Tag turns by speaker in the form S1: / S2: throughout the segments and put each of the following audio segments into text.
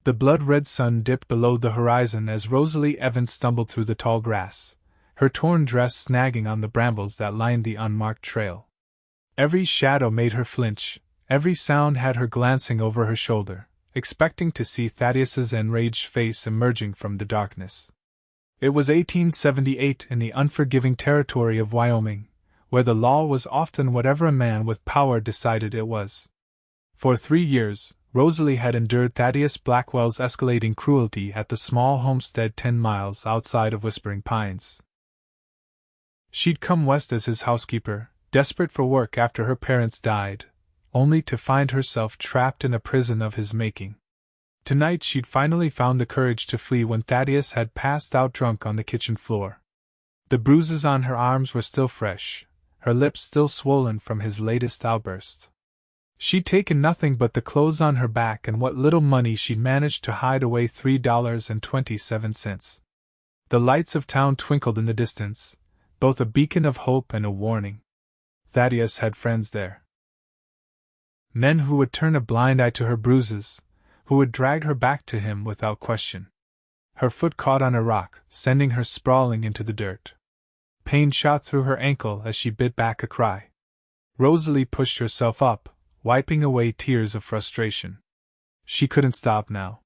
S1: The blood-red sun dipped below the horizon as Rosalie Evans stumbled through the tall grass, her torn dress snagging on the brambles that lined the unmarked trail. Every shadow made her flinch, every sound had her glancing over her shoulder, expecting to see Thaddeus's enraged face emerging from the darkness. It was 1878 in the unforgiving territory of Wyoming, where the law was often whatever a man with power decided it was. For 3 years, Rosalie had endured Thaddeus Blackwell's escalating cruelty at the small homestead 10 miles outside of Whispering Pines. She'd come west as his housekeeper, desperate for work after her parents died, only to find herself trapped in a prison of his making. Tonight she'd finally found the courage to flee when Thaddeus had passed out drunk on the kitchen floor. The bruises on her arms were still fresh, her lips still swollen from his latest outburst. She'd taken nothing but the clothes on her back and what little money she'd managed to hide away, $3.27. The lights of town twinkled in the distance, both a beacon of hope and a warning. Thaddeus had friends there. Men who would turn a blind eye to her bruises, who would drag her back to him without question. Her foot caught on a rock, sending her sprawling into the dirt. Pain shot through her ankle as she bit back a cry. Rosalie pushed herself up, wiping away tears of frustration. She couldn't stop now.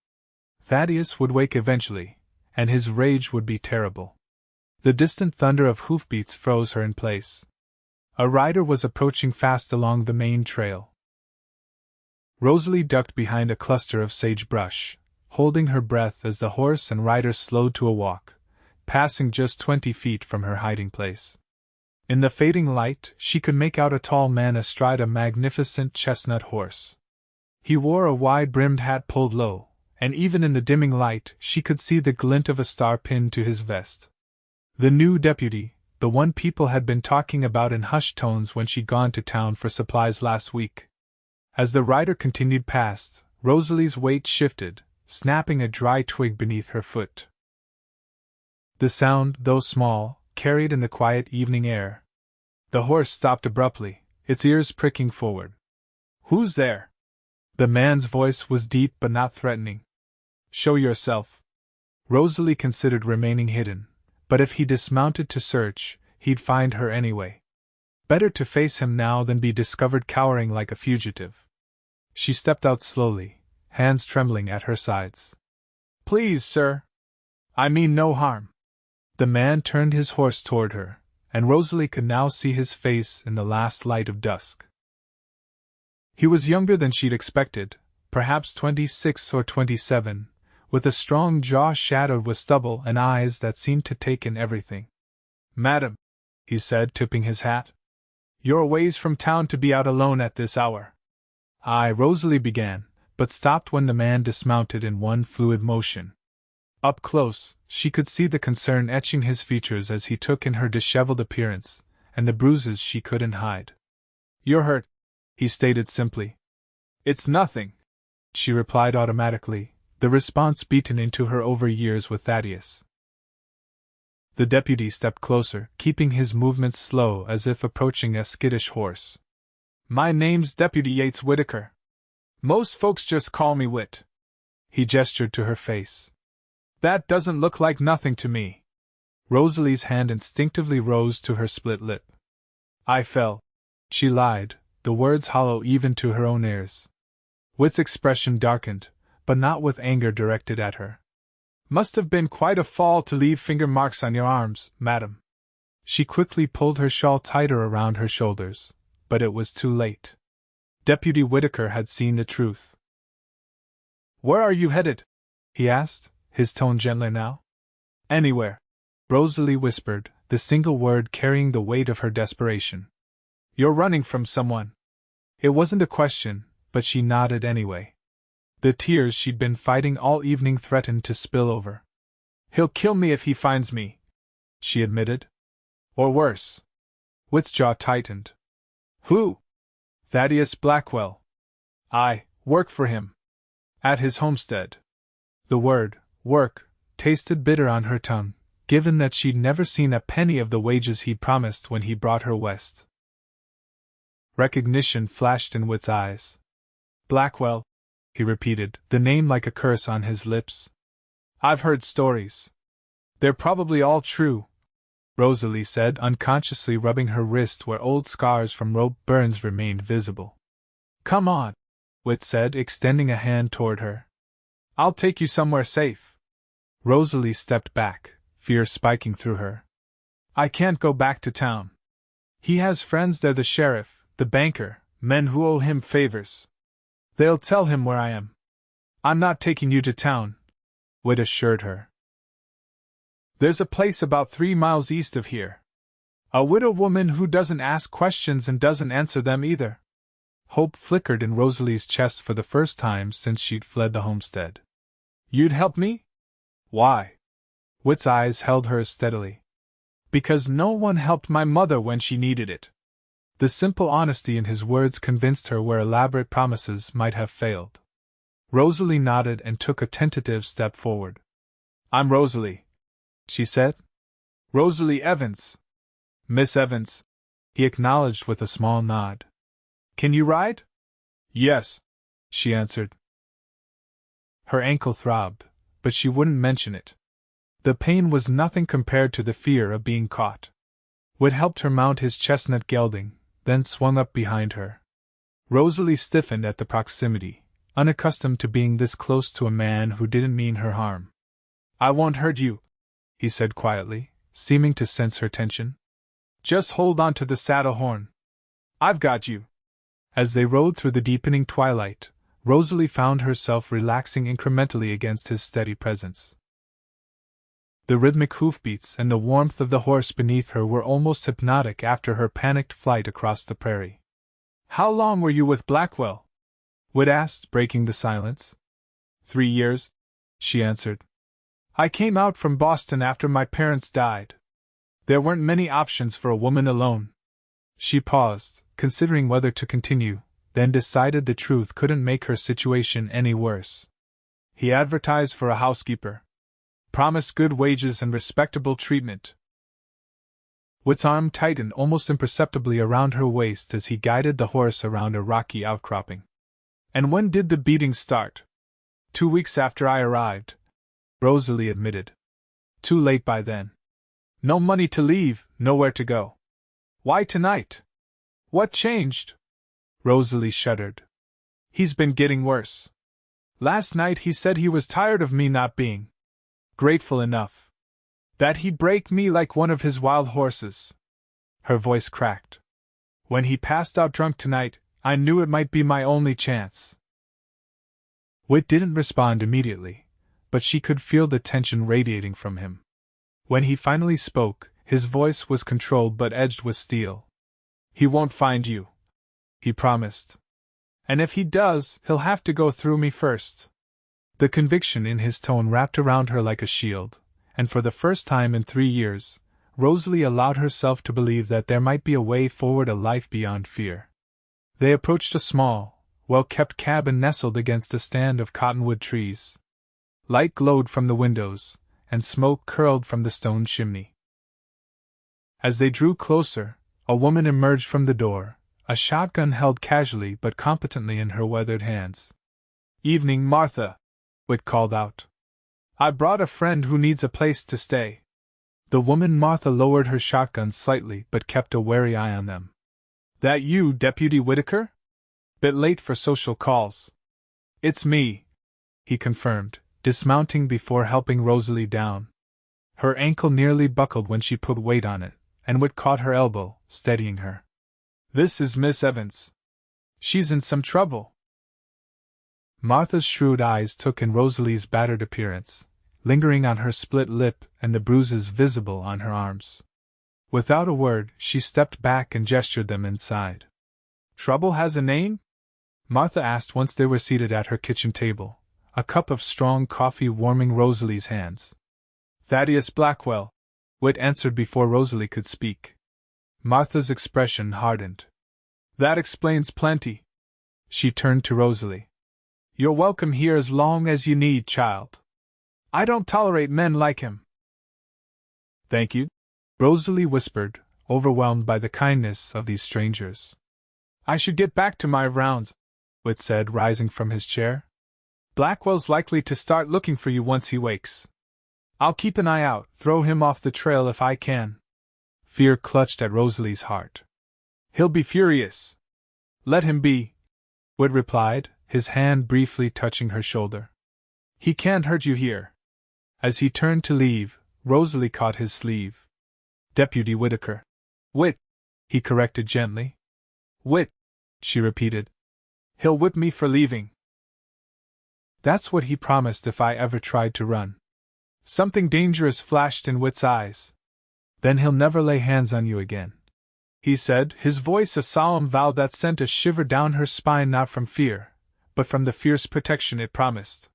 S1: Thaddeus would wake eventually, and his rage would be terrible. The distant thunder of hoofbeats froze her in place. A rider was approaching fast along the main trail. Rosalie ducked behind a cluster of sagebrush, holding her breath as the horse and rider slowed to a walk, passing just 20 feet from her hiding place. In the fading light, she could make out a tall man astride a magnificent chestnut horse. He wore a wide-brimmed hat pulled low, and even in the dimming light she could see the glint of a star pinned to his vest. The new deputy, the one people had been talking about in hushed tones when she'd gone to town for supplies last week. As the rider continued past, Rosalie's weight shifted, snapping a dry twig beneath her foot. The sound, though small, carried in the quiet evening air. The horse stopped abruptly, its ears pricking forward. "Who's there?" The man's voice was deep but not threatening. "Show yourself." Rosalie considered remaining hidden, but if he dismounted to search, he'd find her anyway. Better to face him now than be discovered cowering like a fugitive. She stepped out slowly, hands trembling at her sides. "Please, sir. I mean no harm." The man turned his horse toward her, and Rosalie could now see his face in the last light of dusk. He was younger than she'd expected, perhaps 26 or 27, with a strong jaw shadowed with stubble and eyes that seemed to take in everything. "Madam," he said, tipping his hat, "you're a ways from town to be out alone at this hour." Rosalie began, but stopped when the man dismounted in one fluid motion. Up close, she could see the concern etching his features as he took in her disheveled appearance, and the bruises she couldn't hide. "You're hurt," he stated simply. "It's nothing," she replied automatically, the response beaten into her over years with Thaddeus. The deputy stepped closer, keeping his movements slow as if approaching a skittish horse. "My name's Deputy Yates Whitaker. Most folks just call me Whit." He gestured to her face. "That doesn't look like nothing to me." Rosalie's hand instinctively rose to her split lip. "I fell," she lied, the words hollow even to her own ears. Whit's expression darkened, but not with anger directed at her. "Must have been quite a fall to leave finger marks on your arms, madam." She quickly pulled her shawl tighter around her shoulders, but it was too late. Deputy Whitaker had seen the truth. "Where are you headed?" he asked, his tone gentler now. "Anywhere," Rosalie whispered, the single word carrying the weight of her desperation. "You're running from someone." It wasn't a question, but she nodded anyway. The tears she'd been fighting all evening threatened to spill over. "He'll kill me if he finds me," she admitted. "Or worse." Whit's jaw tightened. "Who?" "Thaddeus Blackwell. I work for him. At his homestead." The word, work, tasted bitter on her tongue, given that she'd never seen a penny of the wages he'd promised when he brought her west. Recognition flashed in Whit's eyes. "Blackwell," he repeated, the name like a curse on his lips. I've heard stories. They're probably all true, Rosalie said, unconsciously rubbing her wrist where old scars from rope burns remained visible. Come on, Whit said, extending a hand toward her. I'll take you somewhere safe. Rosalie stepped back, fear spiking through her. I can't go back to town. He has friends there, the sheriff, the banker, men who owe him favors. They'll tell him where I am. I'm not taking you to town, Whit assured her. There's a place about 3 miles east of here. A widow woman who doesn't ask questions and doesn't answer them either. Hope flickered in Rosalie's chest for the first time since she'd fled the homestead. You'd help me? Why? Whit's eyes held hers steadily. Because no one helped my mother when she needed it. The simple honesty in his words convinced her where elaborate promises might have failed. Rosalie nodded and took a tentative step forward. I'm Rosalie, she said. Rosalie Evans. Miss Evans, he acknowledged with a small nod. Can you ride? Yes, she answered. Her ankle throbbed, but she wouldn't mention it. The pain was nothing compared to the fear of being caught. Whit helped her mount his chestnut gelding, then swung up behind her. Rosalie stiffened at the proximity, unaccustomed to being this close to a man who didn't mean her harm. I won't hurt you, he said quietly, seeming to sense her tension. Just hold on to the saddle horn. I've got you. As they rode through the deepening twilight, Rosalie found herself relaxing incrementally against his steady presence. The rhythmic hoofbeats and the warmth of the horse beneath her were almost hypnotic after her panicked flight across the prairie. How long were you with Blackwell? Whit asked, breaking the silence. 3 years, she answered. I came out from Boston after my parents died. There weren't many options for a woman alone. She paused, considering whether to continue, then decided the truth couldn't make her situation any worse. He advertised for a housekeeper. Promised good wages and respectable treatment. Whit's arm tightened almost imperceptibly around her waist as he guided the horse around a rocky outcropping. And when did the beating start? 2 weeks after I arrived, Rosalie admitted. Too late by then. No money to leave, nowhere to go. Why tonight? What changed? Rosalie shuddered. He's been getting worse. Last night he said he was tired of me not being grateful enough. That he'd break me like one of his wild horses. Her voice cracked. When he passed out drunk tonight, I knew it might be my only chance. Whit didn't respond immediately, but she could feel the tension radiating from him. When he finally spoke, his voice was controlled but edged with steel. He won't find you, he promised. And if he does, he'll have to go through me first. The conviction in his tone wrapped around her like a shield, and for the first time in 3 years, Rosalie allowed herself to believe that there might be a way forward, a life beyond fear. They approached a small, well-kept cabin nestled against a stand of cottonwood trees. Light glowed from the windows, and smoke curled from the stone chimney. As they drew closer, a woman emerged from the door, a shotgun held casually but competently in her weathered hands. Evening, Martha, Whit called out. I brought a friend who needs a place to stay. The woman Martha lowered her shotgun slightly but kept a wary eye on them. That you, Deputy Whitaker? Bit late for social calls. It's me, he confirmed, dismounting before helping Rosalie down. Her ankle nearly buckled when she put weight on it, and Whit caught her elbow, steadying her. This is Miss Evans. She's in some trouble. Martha's shrewd eyes took in Rosalie's battered appearance, lingering on her split lip and the bruises visible on her arms. Without a word, she stepped back and gestured them inside. Trouble has a name? Martha asked once they were seated at her kitchen table, a cup of strong coffee warming Rosalie's hands. Thaddeus Blackwell, Whit answered before Rosalie could speak. Martha's expression hardened. That explains plenty. She turned to Rosalie. You're welcome here as long as you need, child. I don't tolerate men like him. Thank you, Rosalie whispered, overwhelmed by the kindness of these strangers. I should get back to my rounds, Whit said, rising from his chair. Blackwell's likely to start looking for you once he wakes. I'll keep an eye out, throw him off the trail if I can. Fear clutched at Rosalie's heart. He'll be furious. Let him be, Whit replied, his hand briefly touching her shoulder. He can't hurt you here. As he turned to leave, Rosalie caught his sleeve. Deputy Whitaker. Whit, he corrected gently. Whit, she repeated. He'll whip me for leaving. That's what he promised if I ever tried to run. Something dangerous flashed in Whit's eyes. Then he'll never lay hands on you again, he said, his voice a solemn vow that sent a shiver down her spine, not from fear, but from the fierce protection it promised.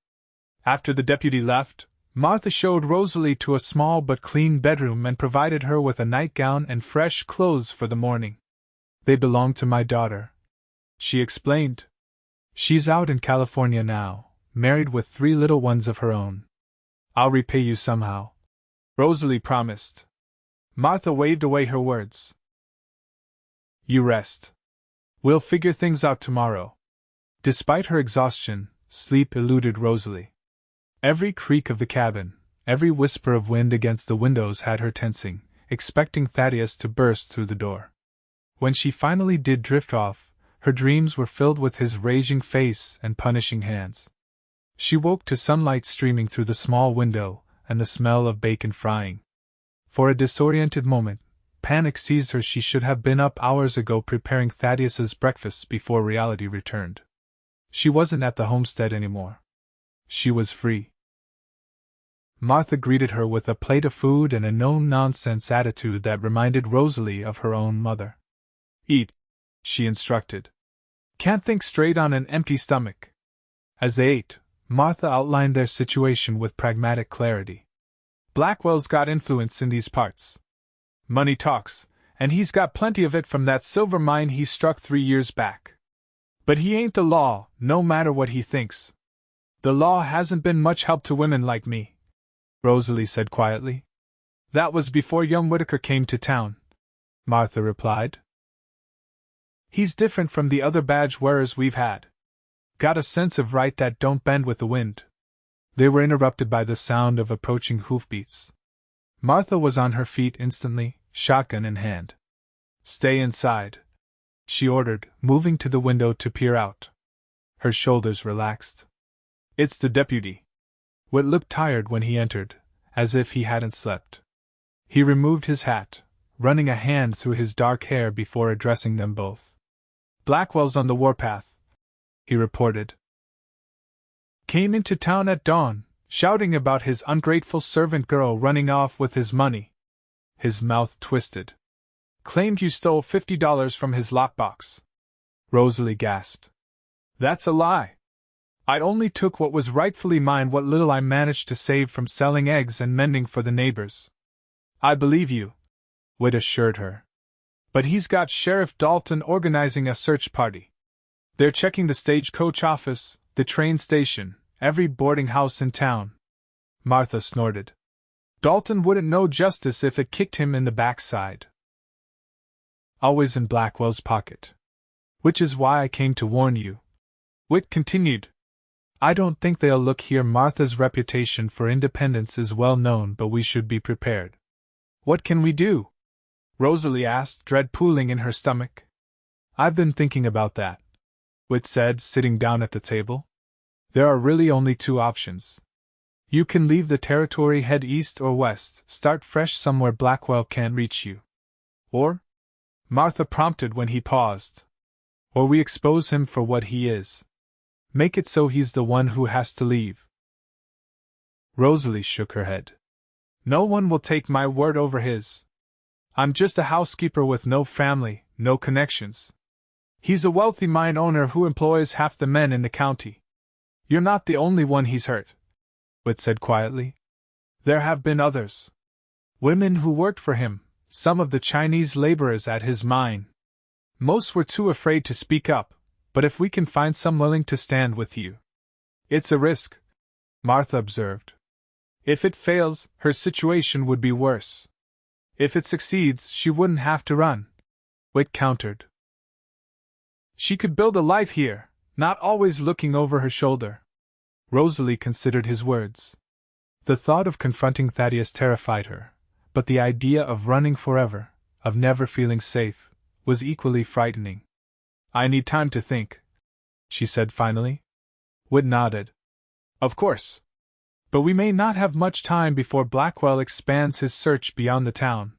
S1: After the deputy left, Martha showed Rosalie to a small but clean bedroom and provided her with a nightgown and fresh clothes for the morning. They belong to my daughter, she explained. She's out in California now, married with 3 little ones of her own. I'll repay you somehow, Rosalie promised. Martha waved away her words. You rest. We'll figure things out tomorrow. Despite her exhaustion, sleep eluded Rosalie. Every creak of the cabin, every whisper of wind against the windows had her tensing, expecting Thaddeus to burst through the door. When she finally did drift off, her dreams were filled with his raging face and punishing hands. She woke to sunlight streaming through the small window and the smell of bacon frying. For a disoriented moment, panic seized her. She should have been up hours ago preparing Thaddeus's breakfast before reality returned. She wasn't at the homestead anymore. She was free. Martha greeted her with a plate of food and a no-nonsense attitude that reminded Rosalie of her own mother. Eat, she instructed. Can't think straight on an empty stomach. As they ate, Martha outlined their situation with pragmatic clarity. Blackwell's got influence in these parts. Money talks, and he's got plenty of it from that silver mine he struck 3 years back. But he ain't the law, no matter what he thinks. The law hasn't been much help to women like me, Rosalie said quietly. That was before young Whitaker came to town, Martha replied. He's different from the other badge wearers we've had. Got a sense of right that don't bend with the wind. They were interrupted by the sound of approaching hoofbeats. Martha was on her feet instantly, shotgun in hand. Stay inside, she ordered, moving to the window to peer out. Her shoulders relaxed. It's the deputy. Whit looked tired when he entered, as if he hadn't slept. He removed his hat, running a hand through his dark hair before addressing them both. Blackwell's on the warpath, he reported. Came into town at dawn, shouting about his ungrateful servant girl running off with his money. His mouth twisted. Claimed you stole $50 from his lockbox. Rosalie gasped. That's a lie. I only took what was rightfully mine, what little I managed to save from selling eggs and mending for the neighbors. I believe you, Whit assured her. But he's got Sheriff Dalton organizing a search party. They're checking the stagecoach office, the train station, every boarding house in town. Martha snorted. Dalton wouldn't know justice if it kicked him in the backside. Always in Blackwell's pocket. Which is why I came to warn you, Whit continued. I don't think they'll look here. Martha's reputation for independence is well known, but we should be prepared. What can we do? Rosalie asked, dread pooling in her stomach. I've been thinking about that, Whit said, sitting down at the table. There are really only 2 options. You can leave the territory, head east or west, start fresh somewhere Blackwell can't reach you. Or? Martha prompted when he paused. Or we expose him for what he is. Make it so he's the one who has to leave. Rosalie shook her head. No one will take my word over his. I'm just a housekeeper with no family, no connections. He's a wealthy mine owner who employs half the men in the county. You're not the only one he's hurt, Whit said quietly. There have been others. Women who worked for him, some of the Chinese laborers at his mine. Most were too afraid to speak up, but if we can find some willing to stand with you. It's a risk, Martha observed. If it fails, her situation would be worse. If it succeeds, she wouldn't have to run, Whit countered. She could build a life here, not always looking over her shoulder. Rosalie considered his words. The thought of confronting Thaddeus terrified her, but the idea of running forever, of never feeling safe, was equally frightening. I need time to think, she said finally. Whit nodded. Of course. But we may not have much time before Blackwell expands his search beyond the town.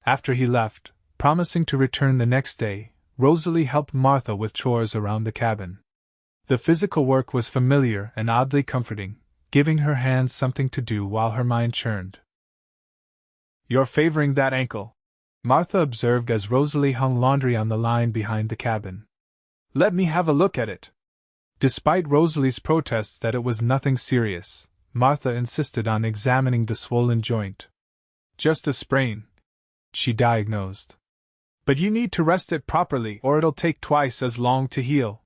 S1: After he left, promising to return the next day, Rosalie helped Martha with chores around the cabin. The physical work was familiar and oddly comforting, giving her hands something to do while her mind churned. You're favoring that ankle, Martha observed as Rosalie hung laundry on the line behind the cabin. Let me have a look at it. Despite Rosalie's protests that it was nothing serious, Martha insisted on examining the swollen joint. Just a sprain, she diagnosed. But you need to rest it properly or it'll take twice as long to heal.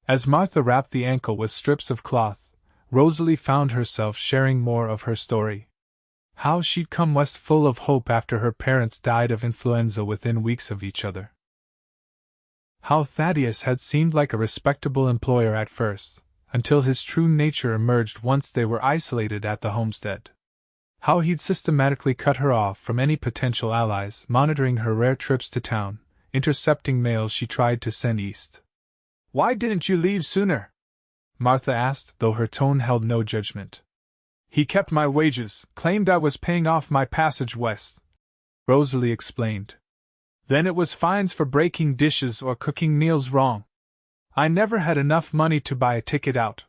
S1: As Martha wrapped the ankle with strips of cloth, Rosalie found herself sharing more of her story. How she'd come west full of hope after her parents died of influenza within weeks of each other. How Thaddeus had seemed like a respectable employer at first, until his true nature emerged once they were isolated at the homestead. How he'd systematically cut her off from any potential allies, monitoring her rare trips to town, intercepting mails she tried to send east. Why didn't you leave sooner? Martha asked, though her tone held no judgment. He kept my wages, claimed I was paying off my passage west, Rosalie explained. Then it was fines for breaking dishes or cooking meals wrong. I never had enough money to buy a ticket out.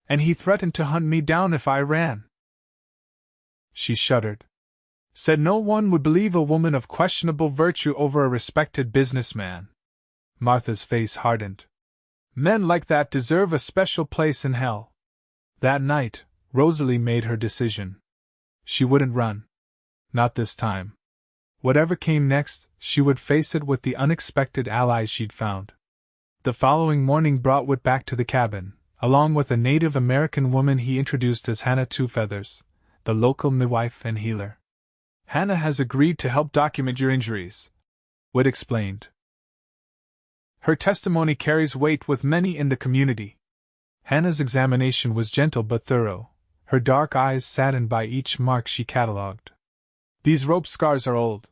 S1: And he threatened to hunt me down if I ran. She shuddered. Said no one would believe a woman of questionable virtue over a respected businessman. Martha's face hardened. Men like that deserve a special place in hell. That night, Rosalie made her decision. She wouldn't run. Not this time. Whatever came next, she would face it with the unexpected allies she'd found. The following morning brought Whit back to the cabin, along with a Native American woman he introduced as Hannah Two Feathers, the local midwife and healer. Hannah has agreed to help document your injuries, Whit explained. Her testimony carries weight with many in the community. Hannah's examination was gentle but thorough, her dark eyes saddened by each mark she catalogued. These rope scars are old,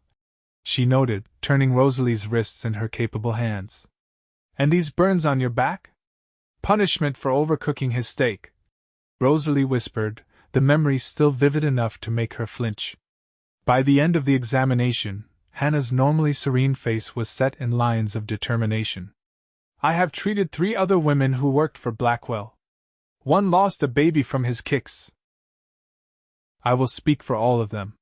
S1: she noted, turning Rosalie's wrists in her capable hands. And these burns on your back? Punishment for overcooking his steak, Rosalie whispered, the memory still vivid enough to make her flinch. By the end of the examination, Hannah's normally serene face was set in lines of determination. I have treated 3 other women who worked for Blackwell. One lost a baby from his kicks. I will speak for all of them.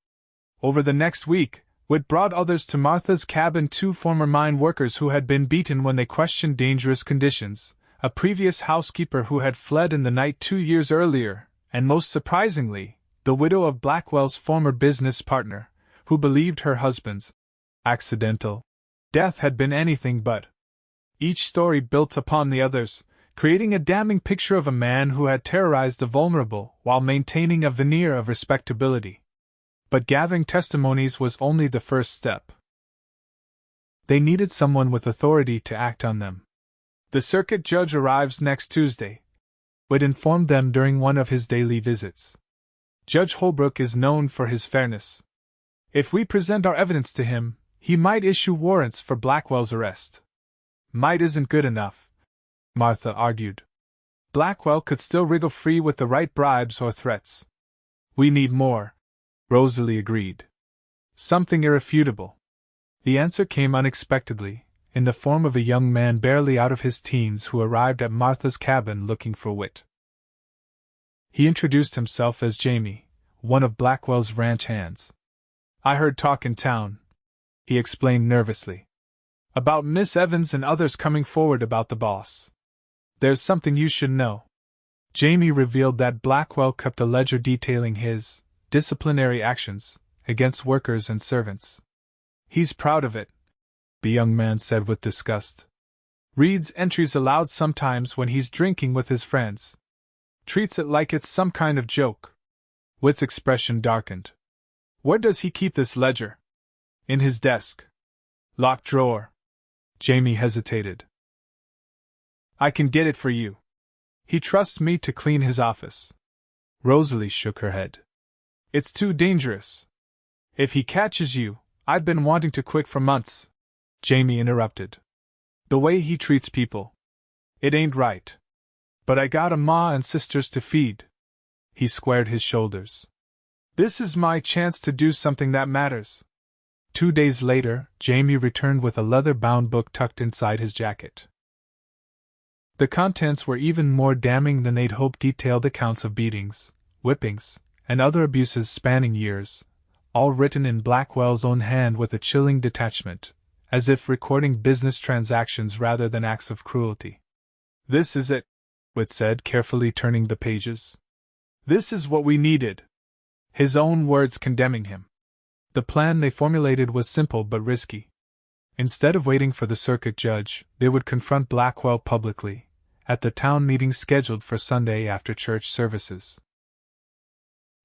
S1: Over the next week, Whit brought others to Martha's cabin, 2 former mine workers who had been beaten when they questioned dangerous conditions, a previous housekeeper who had fled in the night 2 years earlier, and most surprisingly, the widow of Blackwell's former business partner, who believed her husband's accidental death had been anything but. Each story built upon the others, creating a damning picture of a man who had terrorized the vulnerable while maintaining a veneer of respectability. But gathering testimonies was only the first step. They needed someone with authority to act on them. The circuit judge arrives next Tuesday, Whit informed them during one of his daily visits. Judge Holbrook is known for his fairness. If we present our evidence to him, he might issue warrants for Blackwell's arrest. Might isn't good enough, Martha argued. Blackwell could still wriggle free with the right bribes or threats. We need more, Rosalie agreed. Something irrefutable. The answer came unexpectedly, in the form of a young man barely out of his teens who arrived at Martha's cabin looking for Whit. He introduced himself as Jamie, one of Blackwell's ranch hands. I heard talk in town, he explained nervously. About Miss Evans and others coming forward about the boss. There's something you should know. Jamie revealed that Blackwell kept a ledger detailing his disciplinary actions against workers and servants. He's proud of it, the young man said with disgust. Reads entries aloud sometimes when he's drinking with his friends. Treats it like it's some kind of joke. Whit's expression darkened. Where does he keep this ledger? In his desk. Locked drawer. Jamie hesitated. I can get it for you. He trusts me to clean his office. Rosalie shook her head. It's too dangerous. If he catches you, I've been wanting to quit for months. Jamie interrupted. The way he treats people. It ain't right. But I got a ma and sisters to feed. He squared his shoulders. This is my chance to do something that matters. 2 days later, Jamie returned with a leather-bound book tucked inside his jacket. The contents were even more damning than they'd hoped. Detailed accounts of beatings, whippings, and other abuses spanning years, all written in Blackwell's own hand with a chilling detachment, as if recording business transactions rather than acts of cruelty. This is it, Whit said, carefully turning the pages. This is what we needed. His own words condemning him. The plan they formulated was simple but risky. Instead of waiting for the circuit judge, they would confront Blackwell publicly, at the town meeting scheduled for Sunday after church services.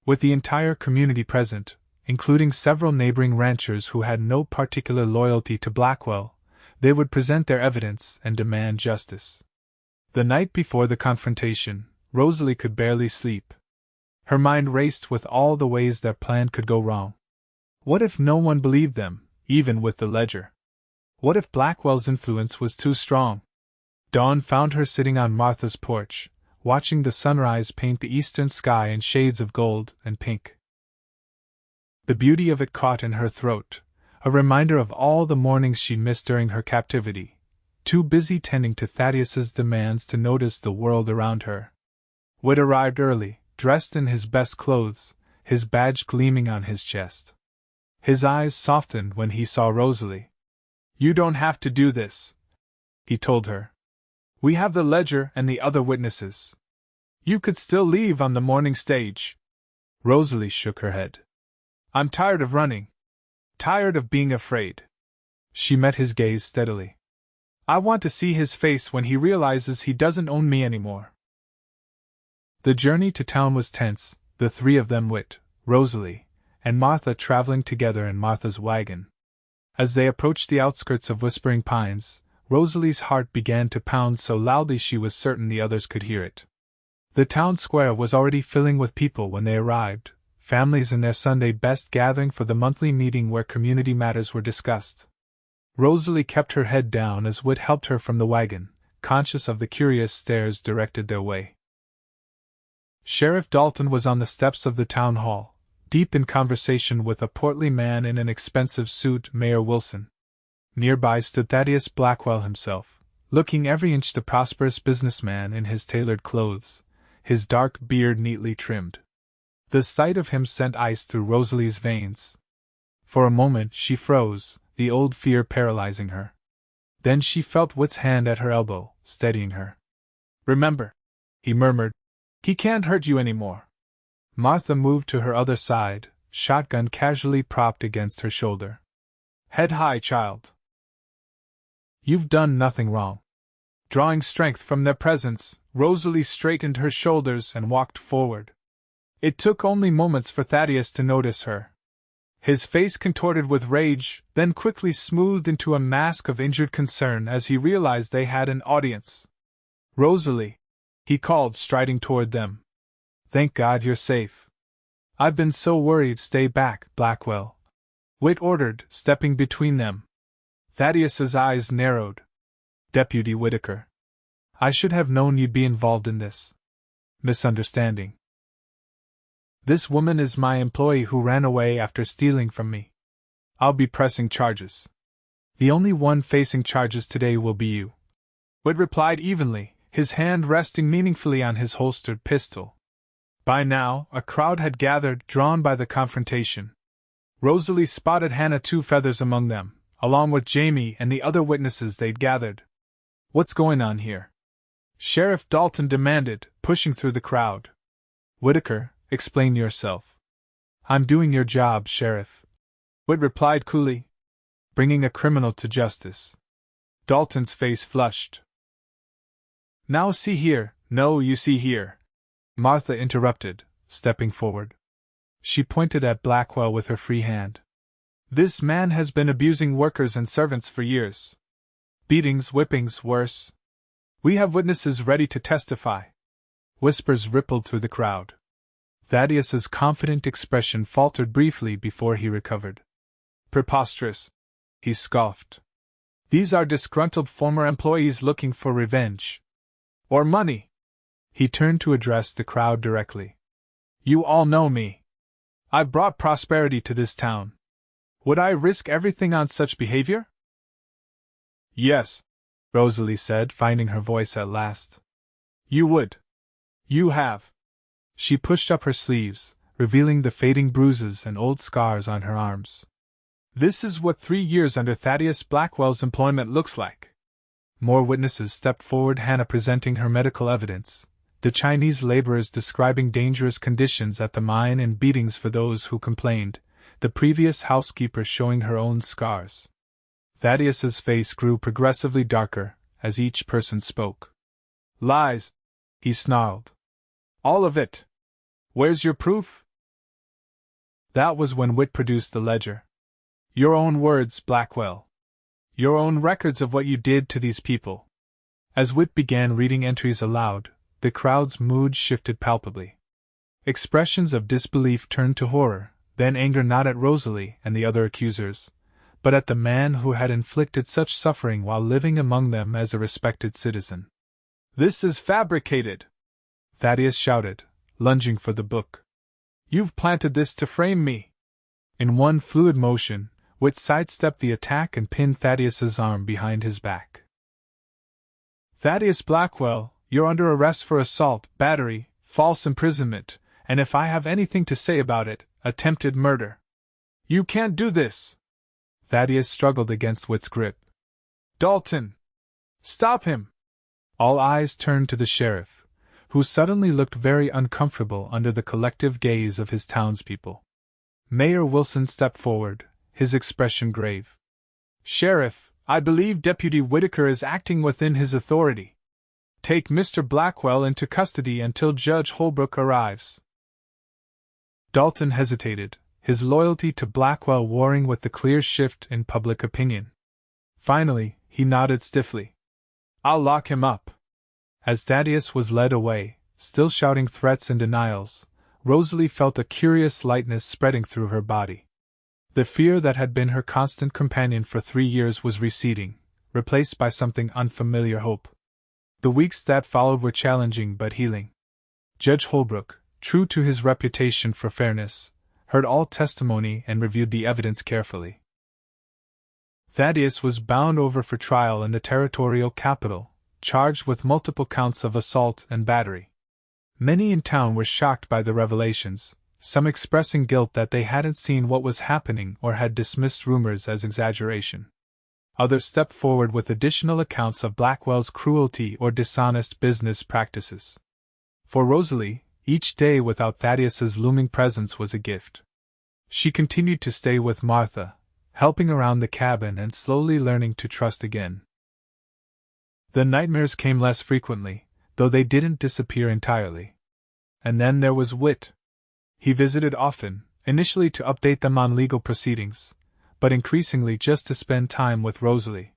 S1: With the entire community present, including several neighboring ranchers who had no particular loyalty to Blackwell, they would present their evidence and demand justice. The night before the confrontation, Rosalie could barely sleep. Her mind raced with all the ways their plan could go wrong. What if no one believed them, even with the ledger? What if Blackwell's influence was too strong? Dawn found her sitting on Martha's porch, watching the sunrise paint the eastern sky in shades of gold and pink. The beauty of it caught in her throat, a reminder of all the mornings she'd missed during her captivity, too busy tending to Thaddeus's demands to notice the world around her. Whit arrived early, dressed in his best clothes, his badge gleaming on his chest. His eyes softened when he saw Rosalie. You don't have to do this, he told her. We have the ledger and the other witnesses. You could still leave on the morning stage. Rosalie shook her head. I'm tired of running. Tired of being afraid. She met his gaze steadily. I want to see his face when he realizes he doesn't own me anymore. The journey to town was tense, the three of them, Whit, Rosalie, and Martha, traveling together in Martha's wagon. As they approached the outskirts of Whispering Pines, Rosalie's heart began to pound so loudly she was certain the others could hear it. The town square was already filling with people when they arrived, families in their Sunday best gathering for the monthly meeting where community matters were discussed. Rosalie kept her head down as Whit helped her from the wagon, conscious of the curious stares directed their way. Sheriff Dalton was on the steps of the town hall, deep in conversation with a portly man in an expensive suit, Mayor Wilson. Nearby stood Thaddeus Blackwell himself, looking every inch the prosperous businessman in his tailored clothes, his dark beard neatly trimmed. The sight of him sent ice through Rosalie's veins. For a moment she froze, the old fear paralyzing her. Then she felt Whit's hand at her elbow, steadying her. Remember, he murmured, he can't hurt you anymore. Martha moved to her other side, shotgun casually propped against her shoulder. Head high, child. You've done nothing wrong. Drawing strength from their presence, Rosalie straightened her shoulders and walked forward. It took only moments for Thaddeus to notice her. His face contorted with rage, then quickly smoothed into a mask of injured concern as he realized they had an audience. Rosalie, he called, striding toward them. Thank God you're safe. I've been so worried. Stay back, Blackwell, Whit ordered, stepping between them. Thaddeus's eyes narrowed. Deputy Whitaker. I should have known you'd be involved in this misunderstanding. This woman is my employee who ran away after stealing from me. I'll be pressing charges. The only one facing charges today will be you. Whit replied evenly, his hand resting meaningfully on his holstered pistol. By now, a crowd had gathered, drawn by the confrontation. Rosalie spotted Hannah Two Feathers among them, along with Jamie and the other witnesses they'd gathered. What's going on here? Sheriff Dalton demanded, pushing through the crowd. Whitaker, explain yourself. I'm doing your job, Sheriff, Whit replied coolly. Bringing a criminal to justice. Dalton's face flushed. Now see here. No, you see here, Martha interrupted, stepping forward. She pointed at Blackwell with her free hand. This man has been abusing workers and servants for years. Beatings, whippings, worse. We have witnesses ready to testify. Whispers rippled through the crowd. Thaddeus's confident expression faltered briefly before he recovered. Preposterous, he scoffed. These are disgruntled former employees looking for revenge. Or money. He turned to address the crowd directly. You all know me. I've brought prosperity to this town. Would I risk everything on such behavior? Yes, Rosalie said, finding her voice at last. You would. You have. She pushed up her sleeves, revealing the fading bruises and old scars on her arms. This is what 3 years under Thaddeus Blackwell's employment looks like. More witnesses stepped forward, Hannah presenting her medical evidence, the Chinese laborers describing dangerous conditions at the mine and beatings for those who complained, the previous housekeeper showing her own scars. Thaddeus's face grew progressively darker as each person spoke. Lies, he snarled. All of it. Where's your proof? That was when Whit produced the ledger. Your own words, Blackwell. Your own records of what you did to these people. As Whit began reading entries aloud, the crowd's mood shifted palpably. Expressions of disbelief turned to horror, then anger, not at Rosalie and the other accusers, but at the man who had inflicted such suffering while living among them as a respected citizen. This is fabricated! Thaddeus shouted, lunging for the book. You've planted this to frame me! In one fluid motion, Whit sidestepped the attack and pinned Thaddeus's arm behind his back. Thaddeus Blackwell, you're under arrest for assault, battery, false imprisonment, and if I have anything to say about it, attempted murder. You can't do this! Thaddeus struggled against Whit's grip. Dalton! Stop him! All eyes turned to the sheriff, who suddenly looked very uncomfortable under the collective gaze of his townspeople. Mayor Wilson stepped forward, his expression grave. Sheriff, I believe Deputy Whitaker is acting within his authority. Take Mr. Blackwell into custody until Judge Holbrook arrives. Dalton hesitated, his loyalty to Blackwell warring with the clear shift in public opinion. Finally, he nodded stiffly. I'll lock him up. As Thaddeus was led away, still shouting threats and denials, Rosalie felt a curious lightness spreading through her body. The fear that had been her constant companion for 3 years was receding, replaced by something unfamiliar: hope. The weeks that followed were challenging but healing. Judge Holbrook, true to his reputation for fairness, heard all testimony and reviewed the evidence carefully. Thaddeus was bound over for trial in the territorial capital, charged with multiple counts of assault and battery. Many in town were shocked by the revelations, some expressing guilt that they hadn't seen what was happening or had dismissed rumors as exaggeration. Others stepped forward with additional accounts of Blackwell's cruelty or dishonest business practices. For Rosalie, each day without Thaddeus's looming presence was a gift. She continued to stay with Martha, helping around the cabin and slowly learning to trust again. The nightmares came less frequently, though they didn't disappear entirely. And then there was Whit. He visited often, initially to update them on legal proceedings, but increasingly just to spend time with Rosalie.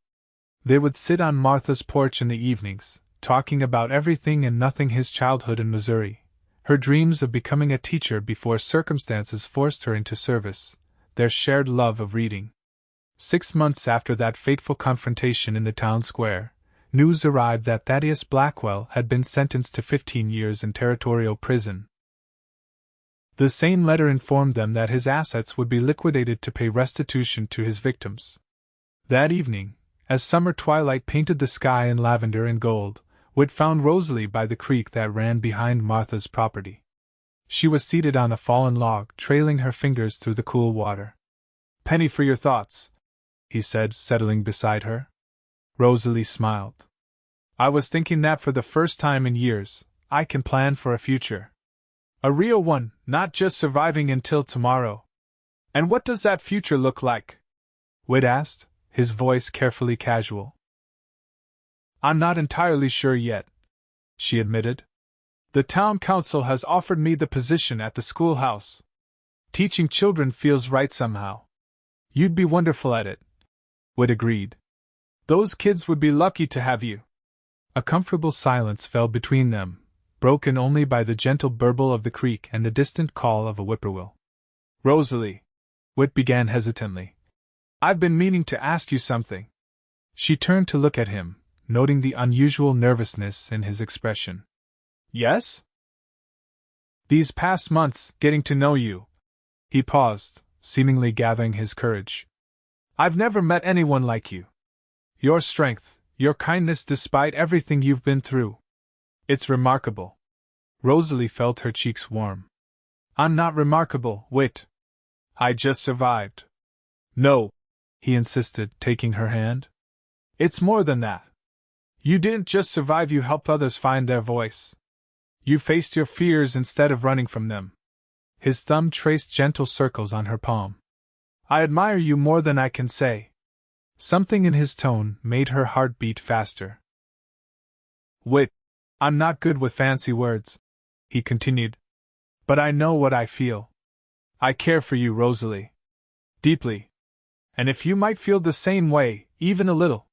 S1: They would sit on Martha's porch in the evenings, talking about everything and nothing: his childhood in Missouri, her dreams of becoming a teacher before circumstances forced her into service, their shared love of reading. 6 months after that fateful confrontation in the town square, news arrived that Thaddeus Blackwell had been sentenced to 15 years in territorial prison. The same letter informed them that his assets would be liquidated to pay restitution to his victims. That evening, as summer twilight painted the sky in lavender and gold, Whit found Rosalie by the creek that ran behind Martha's property. She was seated on a fallen log, trailing her fingers through the cool water. "Penny for your thoughts," he said, settling beside her. Rosalie smiled. "I was thinking that for the first time in years, I can plan for a future. A real one, not just surviving until tomorrow." "And what does that future look like?" Whit asked, his voice carefully casual. "I'm not entirely sure yet," she admitted. "The town council has offered me the position at the schoolhouse. Teaching children feels right somehow." "You'd be wonderful at it," Whit agreed. "Those kids would be lucky to have you." A comfortable silence fell between them, broken only by the gentle burble of the creek and the distant call of a whippoorwill. "Rosalie," Whit began hesitantly, "I've been meaning to ask you something." She turned to look at him, noting the unusual nervousness in his expression. "Yes?" "These past months, getting to know you." He paused, seemingly gathering his courage. "I've never met anyone like you. Your strength, your kindness despite everything you've been through. It's remarkable." Rosalie felt her cheeks warm. "I'm not remarkable, Whit. I just survived." "No," he insisted, taking her hand. "It's more than that. You didn't just survive, you helped others find their voice. You faced your fears instead of running from them." His thumb traced gentle circles on her palm. "I admire you more than I can say." Something in his tone made her heart beat faster. "Whit, I'm not good with fancy words," he continued. "But I know what I feel. I care for you, Rosalie. Deeply. And if you might feel the same way, even a little."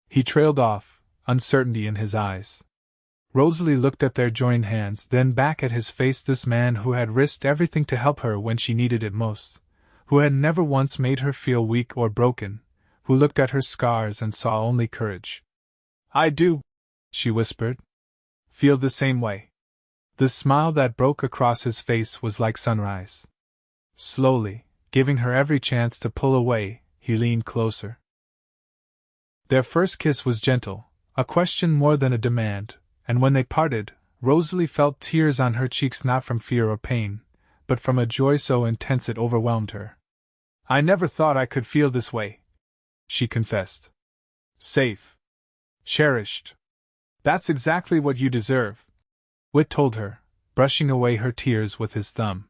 S1: He trailed off, uncertainty in his eyes. Rosalie looked at their joined hands, then back at his face, this man who had risked everything to help her when she needed it most, who had never once made her feel weak or broken, who looked at her scars and saw only courage. "I do," she whispered. "Feel the same way." The smile that broke across his face was like sunrise. Slowly, giving her every chance to pull away, he leaned closer. Their first kiss was gentle, a question more than a demand, and when they parted, Rosalie felt tears on her cheeks, not from fear or pain, but from a joy so intense it overwhelmed her. "I never thought I could feel this way," she confessed. "Safe. Cherished. That's exactly what you deserve," Whit told her, brushing away her tears with his thumb.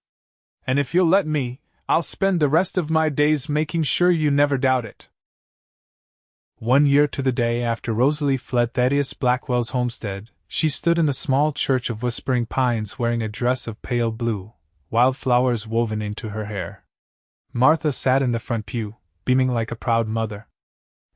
S1: "And if you'll let me, I'll spend the rest of my days making sure you never doubt it." 1 year to the day after Rosalie fled Thaddeus Blackwell's homestead, she stood in the small church of Whispering Pines wearing a dress of pale blue, wildflowers woven into her hair. Martha sat in the front pew, beaming like a proud mother.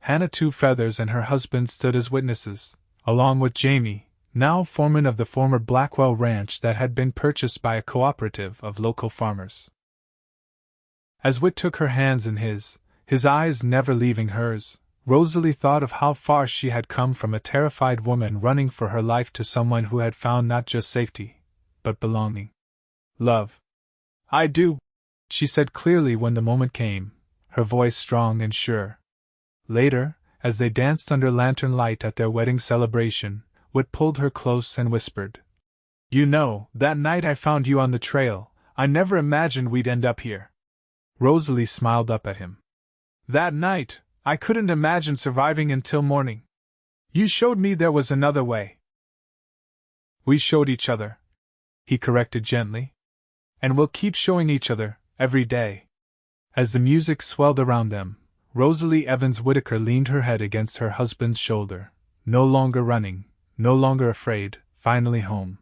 S1: Hannah Two Feathers and her husband stood as witnesses, along with Jamie, now foreman of the former Blackwell ranch that had been purchased by a cooperative of local farmers. As Whit took her hands in his eyes never leaving hers, Rosalie thought of how far she had come from a terrified woman running for her life to someone who had found not just safety, but belonging. "Love. I do," she said clearly when the moment came, her voice strong and sure. Later, as they danced under lantern light at their wedding celebration, Whit pulled her close and whispered, "You know, that night I found you on the trail, I never imagined we'd end up here." Rosalie smiled up at him. "That night, I couldn't imagine surviving until morning. You showed me there was another way." "We showed each other," he corrected gently. "And we'll keep showing each other, every day." As the music swelled around them, Rosalie Evans Whitaker leaned her head against her husband's shoulder, no longer running, no longer afraid, finally home.